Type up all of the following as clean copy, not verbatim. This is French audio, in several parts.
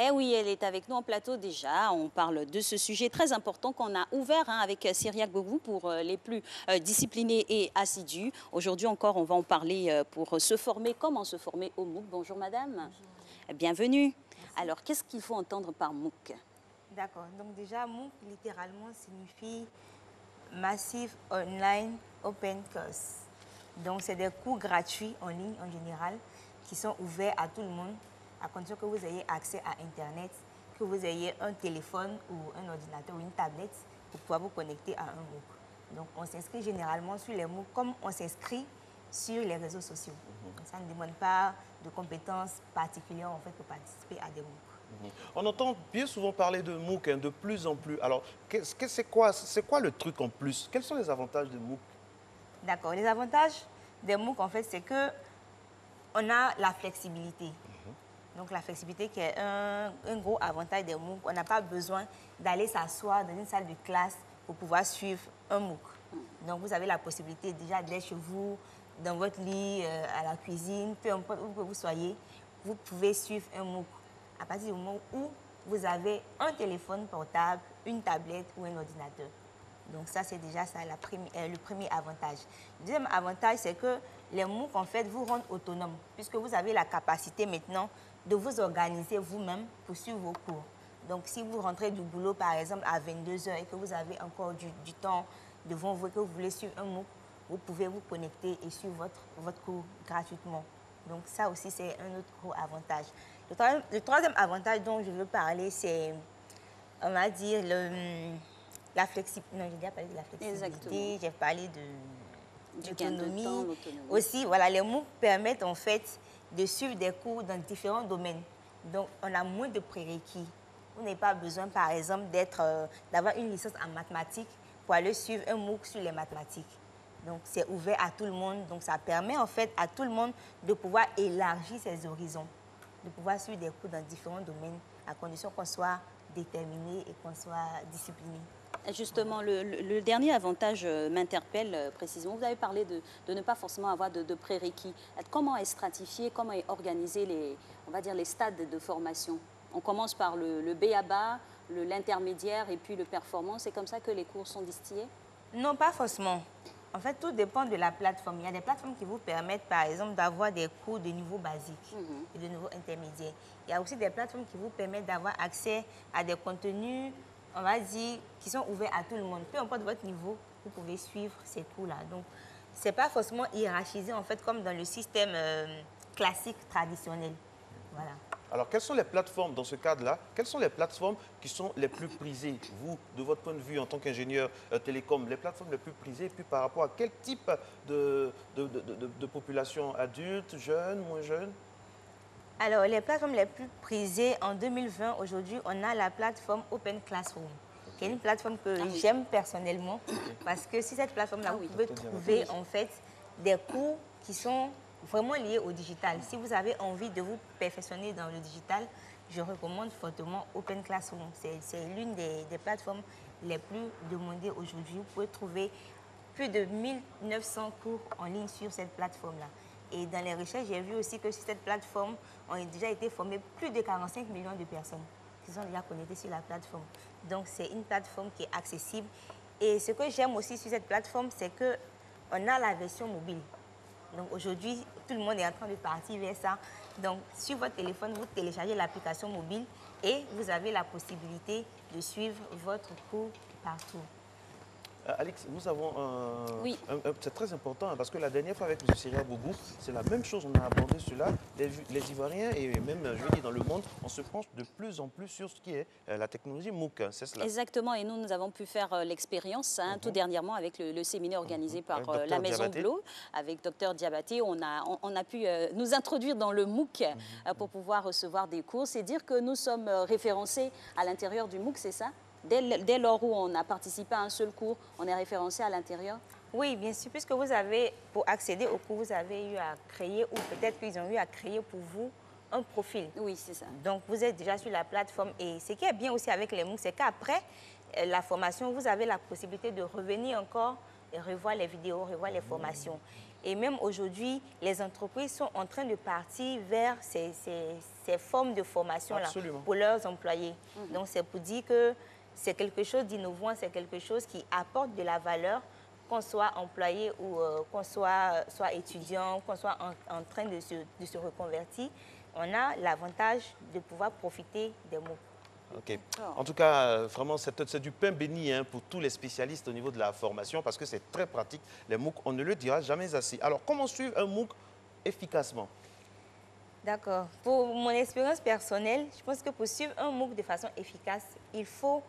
Eh oui, elle est avec nous en plateau déjà. On parle de ce sujet très important qu'on a ouvert avec Cyriaque Bogou pour les plus disciplinés et assidus. Aujourd'hui encore, on va en parler pour se former. Comment se former au MOOC? Bonjour madame. Bonjour. Bienvenue. Merci. Alors, qu'est-ce qu'il faut entendre par MOOC? D'accord. Donc déjà, MOOC, littéralement, signifie Massive Online Open Course. Donc, c'est des cours gratuits en ligne en général qui sont ouverts à tout le monde, à condition que vous ayez accès à Internet, que vous ayez un téléphone ou un ordinateur ou une tablette pour pouvoir vous connecter à un MOOC. Donc, on s'inscrit généralement sur les MOOC comme on s'inscrit sur les réseaux sociaux. Donc, ça ne demande pas de compétences particulières en fait, pour participer à des MOOC. On entend bien souvent parler de MOOC, de plus en plus. Alors, c'est quoi le truc en plus? Quels sont les avantages de MOOC? D'accord. Les avantages des MOOC, en fait, c'est que on a la flexibilité. Donc, la flexibilité qui est un gros avantage des MOOC. On n'a pas besoin d'aller s'asseoir dans une salle de classe pour pouvoir suivre un MOOC. Donc, vous avez la possibilité déjà d'être chez vous, dans votre lit, à la cuisine, peu importe où que vous soyez, vous pouvez suivre un MOOC à partir du moment où vous avez un téléphone portable, une tablette ou un ordinateur. Donc ça, c'est déjà ça, le premier avantage. Le deuxième avantage, c'est que les MOOC, en fait, vous rendent autonome, puisque vous avez la capacité maintenant de vous organiser vous-même pour suivre vos cours. Donc, si vous rentrez du boulot, par exemple, à 22 h et que vous avez encore du temps devant vous et que vous voulez suivre un MOOC, vous pouvez vous connecter et suivre votre cours gratuitement. Donc, ça aussi, c'est un autre gros avantage. Le troisième avantage dont je veux parler, c'est, on va dire, la flexibilité. Non, j'ai déjà parlé de la flexibilité, j'ai parlé de l'autonomie. Aussi, voilà, les MOOC permettent en fait de suivre des cours dans différents domaines. Donc, on a moins de prérequis. Vous n'avez pas besoin, par exemple, d'avoir une licence en mathématiques pour aller suivre un MOOC sur les mathématiques. Donc, c'est ouvert à tout le monde. Donc, ça permet en fait à tout le monde de pouvoir élargir ses horizons, de pouvoir suivre des cours dans différents domaines, à condition qu'on soit déterminé et qu'on soit discipliné. Justement, le dernier avantage m'interpelle précisément. Vous avez parlé de ne pas forcément avoir de prérequis. Comment est stratifié, comment est organisé on va dire les stades de formation? On commence par le B.A.B.A., l'intermédiaire et puis le performance. C'est comme ça que les cours sont distillés? Non, pas forcément. En fait, tout dépend de la plateforme. Il y a des plateformes qui vous permettent, par exemple, d'avoir des cours de niveau basique et de niveau intermédiaire. Il y a aussi des plateformes qui vous permettent d'avoir accès à des contenus, on va dire, qui sont ouverts à tout le monde. Peu importe votre niveau, vous pouvez suivre ces cours-là. Donc, ce n'est pas forcément hiérarchisé, en fait, comme dans le système classique traditionnel. Voilà. Alors, quelles sont les plateformes dans ce cadre-là? Quelles sont les plateformes qui sont les plus prisées, vous, de votre point de vue en tant qu'ingénieur télécom, les plateformes les plus prisées, et puis par rapport à quel type de population? Adulte, jeune, moins jeune? Alors, les plateformes les plus prisées en 2020, aujourd'hui, on a la plateforme Open Classroom, qui est une plateforme que j'aime personnellement, parce que sur cette plateforme-là, vous pouvez trouver en fait des cours qui sont vraiment liés au digital. Si vous avez envie de vous perfectionner dans le digital, je recommande fortement Open Classroom. C'est l'une des plateformes les plus demandées aujourd'hui. Vous pouvez trouver plus de 1900 cours en ligne sur cette plateforme-là. Et dans les recherches, j'ai vu aussi que sur cette plateforme, ont déjà été formés plus de 45 millions de personnes qui sont déjà connectées sur la plateforme. Donc, c'est une plateforme qui est accessible. Et ce que j'aime aussi sur cette plateforme, c'est qu'on a la version mobile. Donc, aujourd'hui, tout le monde est en train de partir vers ça. Donc, sur votre téléphone, vous téléchargez l'application mobile et vous avez la possibilité de suivre votre cours partout. Alix, nous avons c'est très important parce que la dernière fois avec M. Cyriaque Bogou, c'est la même chose, on a abordé cela. Les Ivoiriens et même, je veux dire, dans le monde, on se penche de plus en plus sur ce qui est la technologie MOOC, c'est cela? Exactement, et nous avons pu faire l'expérience tout dernièrement avec le séminaire organisé par la Maison Bleue, avec Dr Diabaté. On a pu nous introduire dans le MOOC pour pouvoir recevoir des cours. C'est dire que nous sommes référencés à l'intérieur du MOOC, c'est ça? Dès lors où on a participé à un seul cours, on est référencé à l'intérieur? Oui, bien sûr, puisque vous avez, pour accéder au cours, vous avez eu à créer, ou peut-être qu'ils ont eu à créer pour vous un profil. Oui, c'est ça. Donc, vous êtes déjà sur la plateforme. Et ce qui est bien aussi avec les MOOC, c'est qu'après la formation, vous avez la possibilité de revenir encore et revoir les vidéos, revoir les formations. Et même aujourd'hui, les entreprises sont en train de partir vers ces formes de formation-là pour leurs employés. Donc, c'est pour dire que c'est quelque chose d'innovant, c'est quelque chose qui apporte de la valeur, qu'on soit employé ou qu'on soit étudiant, qu'on soit en train de se reconvertir. On a l'avantage de pouvoir profiter des MOOC. Ok. En tout cas, vraiment, c'est du pain béni pour tous les spécialistes au niveau de la formation parce que c'est très pratique. Les MOOC, on ne le dira jamais assez. Alors, comment suivre un MOOC efficacement? D'accord. Pour mon expérience personnelle, je pense que pour suivre un MOOC de façon efficace, il faut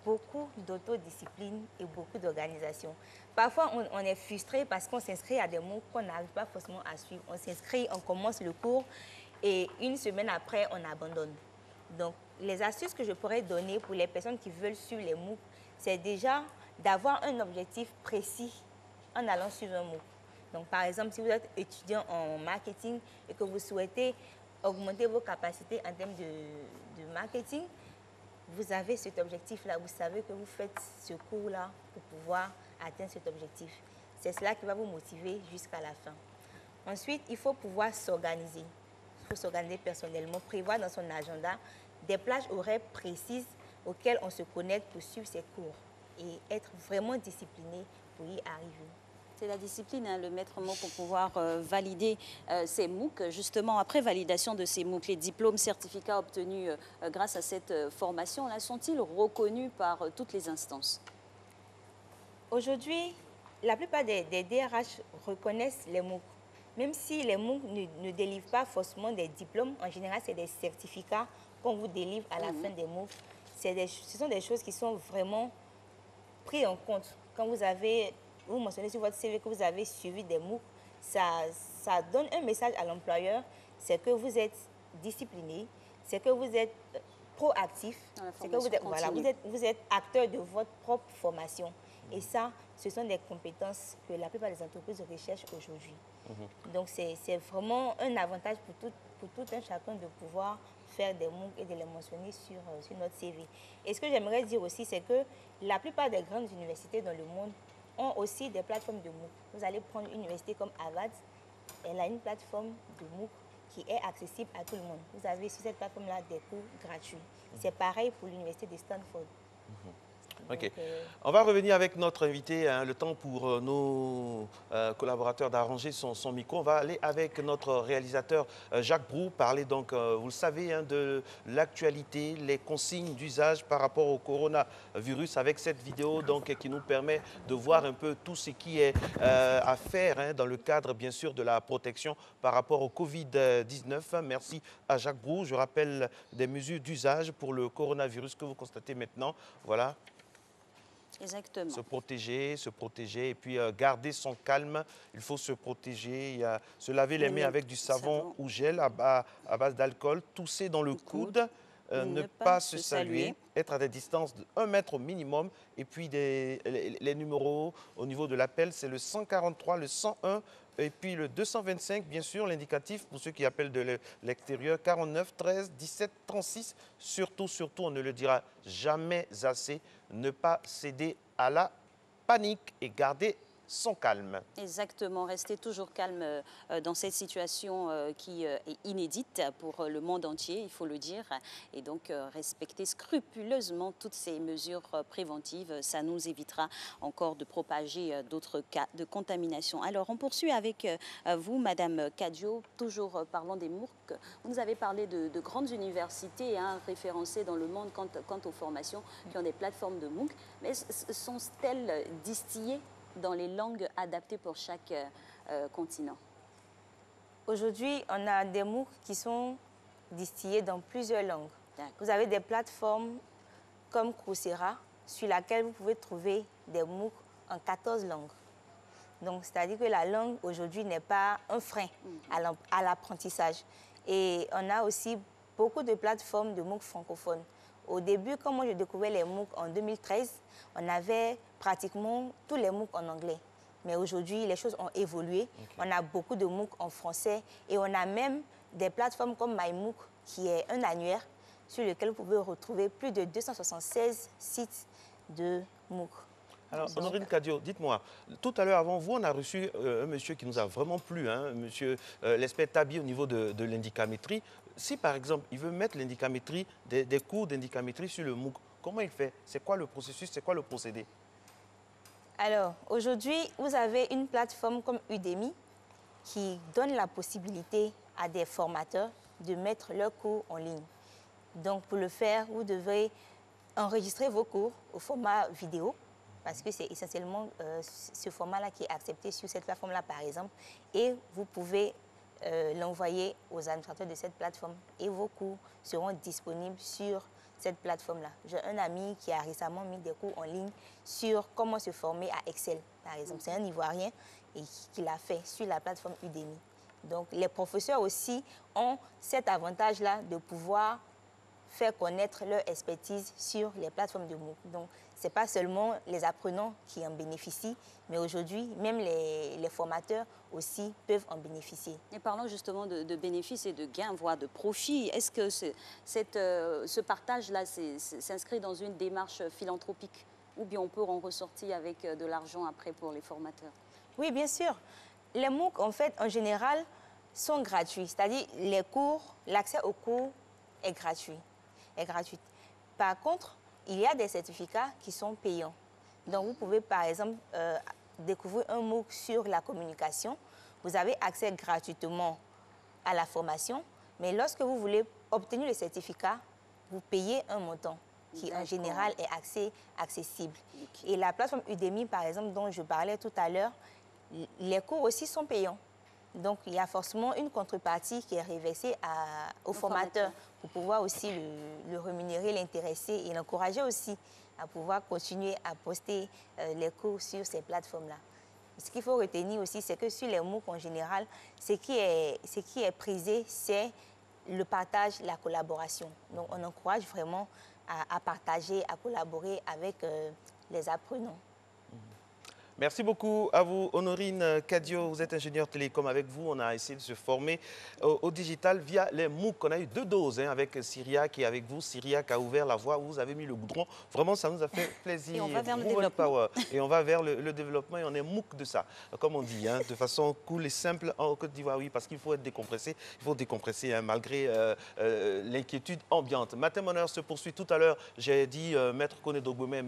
beaucoup d'autodiscipline et beaucoup d'organisation. Parfois, on est frustré parce qu'on s'inscrit à des MOOC qu'on n'arrive pas forcément à suivre. On s'inscrit, on commence le cours et une semaine après, on abandonne. Donc, les astuces que je pourrais donner pour les personnes qui veulent suivre les MOOC, c'est déjà d'avoir un objectif précis en allant suivre un MOOC. Donc, par exemple, si vous êtes étudiant en marketing et que vous souhaitez augmenter vos capacités en termes de marketing, vous avez cet objectif-là. Vous savez que vous faites ce cours-là pour pouvoir atteindre cet objectif. C'est cela qui va vous motiver jusqu'à la fin. Ensuite, il faut pouvoir s'organiser. Il faut s'organiser personnellement, prévoir dans son agenda des plages horaires précises auxquelles on se connecte pour suivre ses cours et être vraiment discipliné pour y arriver. C'est la discipline, le maître mot pour pouvoir valider ces MOOC. Justement, après validation de ces MOOC, les diplômes, certificats obtenus grâce à cette formation-là, sont-ils reconnus par toutes les instances? Aujourd'hui, la plupart des DRH reconnaissent les MOOC. Même si les MOOC ne délivrent pas forcément des diplômes, en général, c'est des certificats qu'on vous délivre à la fin des MOOC. Ce sont des choses qui sont vraiment prises en compte. Quand vous mentionnez sur votre CV que vous avez suivi des MOOC, ça donne un message à l'employeur, c'est que vous êtes discipliné, c'est que vous êtes proactif, c'est que vous êtes acteur de votre propre formation. Et ça, ce sont des compétences que la plupart des entreprises recherchent aujourd'hui. Donc, c'est vraiment un avantage pour tout un chacun de pouvoir faire des MOOC et de les mentionner sur notre CV. Et ce que j'aimerais dire aussi, c'est que la plupart des grandes universités dans le monde ont aussi des plateformes de MOOC. Vous allez prendre une université comme Harvard, elle a une plateforme de MOOC qui est accessible à tout le monde. Vous avez sur cette plateforme-là des cours gratuits. C'est pareil pour l'université de Stanford. Ok. On va revenir avec notre invité, le temps pour nos collaborateurs d'arranger son micro. On va aller avec notre réalisateur Jacques Brou, parler donc, vous le savez, de l'actualité, les consignes d'usage par rapport au coronavirus avec cette vidéo donc, qui nous permet de voir un peu tout ce qui est à faire dans le cadre bien sûr de la protection par rapport au Covid-19. Merci à Jacques Brou. Je rappelle des mesures d'usage pour le coronavirus que vous constatez maintenant. Voilà. Exactement. Se protéger et puis garder son calme. Il faut se protéger, se laver les mains avec du savon ou gel à base d'alcool, tousser dans le coude, ne pas se saluer, être à des distances de 1 mètre au minimum. Et puis les numéros au niveau de l'appel, c'est le 143, le 101 et puis le 225, bien sûr, l'indicatif pour ceux qui appellent de l'extérieur, 49 13 17 36. Surtout, on ne le dira jamais assez, ne pas céder à la panique et garder son calme. Exactement, rester toujours calme dans cette situation qui est inédite pour le monde entier, il faut le dire. Et donc, respecter scrupuleusement toutes ces mesures préventives, ça nous évitera encore de propager d'autres cas de contamination. Alors, on poursuit avec vous, Madame Kadio, toujours parlant des MOOC. Vous nous avez parlé de grandes universités référencées dans le monde quant aux formations qui ont des plateformes de MOOC. Mais sont-elles distillées dans les langues adaptées pour chaque continent? Aujourd'hui, on a des MOOC qui sont distillés dans plusieurs langues. Vous avez des plateformes comme Coursera, sur laquelle vous pouvez trouver des MOOC en 14 langues. Donc, c'est-à-dire que la langue, aujourd'hui, n'est pas un frein à l'apprentissage. Et on a aussi beaucoup de plateformes de MOOC francophones. Au début, quand moi je découvrais les MOOC en 2013, on avait pratiquement tous les MOOC en anglais. Mais aujourd'hui, les choses ont évolué. On a beaucoup de MOOC en français et on a même des plateformes comme MyMOOC, qui est un annuaire sur lequel vous pouvez retrouver plus de 276 sites de MOOC. Alors, Honorine Kadio, dites-moi, tout à l'heure avant vous, on a reçu un monsieur qui nous a vraiment plu, hein, monsieur l'expert Tabi au niveau de l'indicamétrie. Si par exemple, il veut mettre l'indicamétrie, des cours d'indicamétrie sur le MOOC, comment il fait? C'est quoi le processus? C'est quoi le procédé? Alors, aujourd'hui, vous avez une plateforme comme Udemy qui donne la possibilité à des formateurs de mettre leurs cours en ligne. Donc, pour le faire, vous devez enregistrer vos cours au format vidéo, parce que c'est essentiellement ce format-là qui est accepté sur cette plateforme-là, par exemple, et vous pouvez l'envoyer aux administrateurs de cette plateforme et vos cours seront disponibles sur cette plateforme-là. J'ai un ami qui a récemment mis des cours en ligne sur comment se former à Excel, par exemple. C'est un Ivoirien et qui l'a fait sur la plateforme Udemy. Donc, les professeurs aussi ont cet avantage-là de pouvoir faire connaître leur expertise sur les plateformes de MOOC. Donc, ce n'est pas seulement les apprenants qui en bénéficient, mais aujourd'hui, même les formateurs aussi peuvent en bénéficier. Et parlons justement de bénéfices et de gains, voire de profits. Est-ce que ce partage-là s'inscrit dans une démarche philanthropique ou bien on peut en ressortir avec de l'argent après pour les formateurs? Oui, bien sûr. Les MOOC, en fait, en général, sont gratuits. C'est-à-dire, les cours, l'accès aux cours est gratuit. Par contre, il y a des certificats qui sont payants. Donc, vous pouvez, par exemple, découvrir un MOOC sur la communication. Vous avez accès gratuitement à la formation, mais lorsque vous voulez obtenir le certificat, vous payez un montant qui, en général, est assez accessible. Okay. Et la plateforme Udemy, par exemple, dont je parlais tout à l'heure, les cours aussi sont payants. Donc, il y a forcément une contrepartie qui est reversée au formateur pour pouvoir aussi le rémunérer, l'intéresser et l'encourager aussi à pouvoir continuer à poster les cours sur ces plateformes-là. Ce qu'il faut retenir aussi, c'est que sur les MOOC en général, ce qui est prisé, c'est le partage, la collaboration. Donc, on encourage vraiment à partager, à collaborer avec les apprenants. Merci beaucoup à vous, Honorine Kadio. Vous êtes ingénieur télécom. Avec vous, on a essayé de se former au digital via les MOOC. On a eu 2 doses avec Syriac et avec vous. Syriac a ouvert la voie, vous avez mis le goudron. Vraiment, ça nous a fait plaisir. Et on va vers le développement. Et on va vers le développement et on est MOOC de ça. Comme on dit, de façon cool et simple en Côte d'Ivoire, oui, parce qu'il faut être décompressé. Il faut décompresser malgré l'inquiétude ambiante. Matin Bonheur se poursuit tout à l'heure. J'ai dit Maître Koné Dogbomé,